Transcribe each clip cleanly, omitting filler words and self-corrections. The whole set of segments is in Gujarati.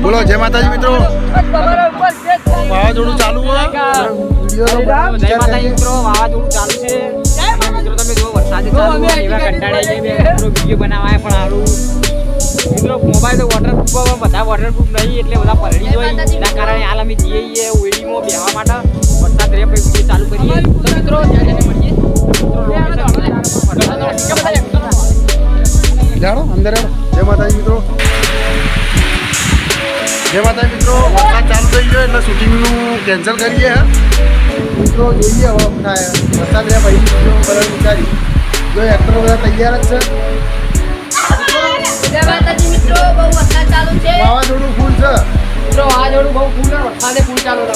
બોલો જય માતાજી મિત્રો, વાવાઝોડું ચાલુ હોય જય માતાજી મિત્રો, વાવાઝોડું ચાલુ છે મિત્રો. તમે જો વરસાદ ચાલુ હોય એવા કંટાળાઈ જાય મિત્રો, વિડીયો બનાવાય પણ સારું મિત્રો. મોબાઈલ તો વોટરપ્રૂફ, બધા વોટરપ્રૂફ નહીં એટલે બધા પલળી જાય. એના કારણે હાલ અમે જઈએ ઓઈડીમાં બેસવા માટે. વરસાદ રહે પછી વિડીયો ચાલુ કરીએ તો મિત્રો ત્યાં મળીએ. જાણો અંદર જય માતાજી મિત્રો, જય માતાજી મિત્રો. વરસાદ ચાલુ થઈ ગયો એટલે શૂટિંગનું કેન્સલ કરીએ મિત્રો. જોઈએ હવે થાય વરસાદ રહ્યા પછી બધા વિચારી જો એક્ટરો બધા તૈયાર જ છે. જય માતાજી મિત્રો, બહુ વરસાદ ચાલુ છે. વાવાઝોડું ફૂલ છે મિત્રો, વાવાઝોડું બહુ ફૂલ છે, વરસાદે ફૂલ ચાલુ છે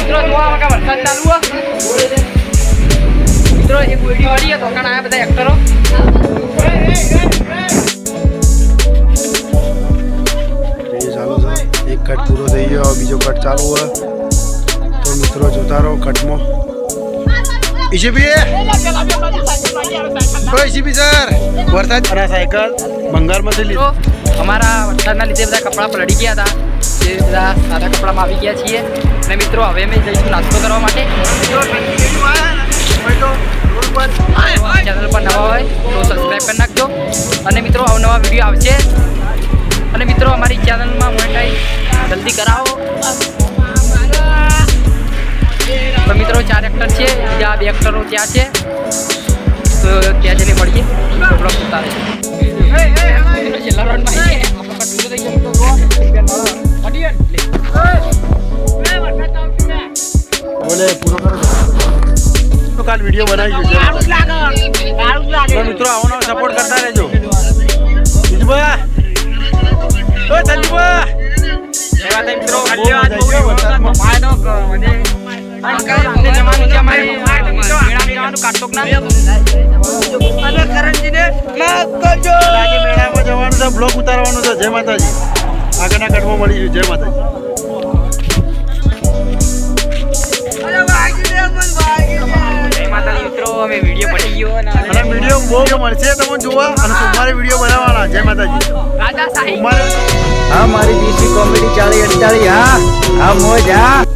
મિત્રો. જોવા વગર વરસાદ ચાલુ હોય મિત્રો. એક વિડીયો વાળી તો કાણ આયા બધા એક્ટરો. ચાલુ છે. એક કટ પૂરો થઈ ગયો, બીજો કટ ચાલુ હોય તો મિત્રો જોતા રહો કટમાં. ઈશીબી સર વરસાદ સાયકલ બંગાળમાંથી લીધો. અમારા વરસાદના લીધે બધા કપડાં પલળી ગયા હતા, એ બધા સાદા કપડામાં આવી ગયા છીએ. અને મિત્રો હવે અમે જઈશું નાસ્તો કરવા માટે. ચેનલ પર નવા હોય તો સબસ્ક્રાઈબ કરી નાખજો. અને મિત્રો અવનવા વિડીયો આવશે. અને મિત્રો અમારી ચેનલમાં મોનેટાઈઝ જલ્દી કરાવો. તો મિત્રો 4 એક્ટર છે, બીજા 2 એક્ટરો ત્યાં છે તો ત્યાં જઈને મળીએ. બ્લોગ ઉતારે છેલ્લા રાઉન્ડમાં બોલે પૂરો કરો તો કાલ વિડીયો બનાવી ગયો છે મિત્રો. આવો સપોર્ટ કરતા રહેજો. સંજીબા ઓ સંજીબા એવા મિત્રો જવાનું છે, બ્લોગ ઉતારવાનું છે. જય માતાજી. આગળના કટમાં મળી જય માતાજી. મિત્રો અમે વિડીયો પડી ગયો અને વિડીયો બહુ મળશે તમને જોવા. અને સોમવારે વિડીયો બનાવવાના. જય માતાજી. રાજા સાહેબ સોમવારે હા મારી બીસી કોમેડી 40-48 હા મોજ હા.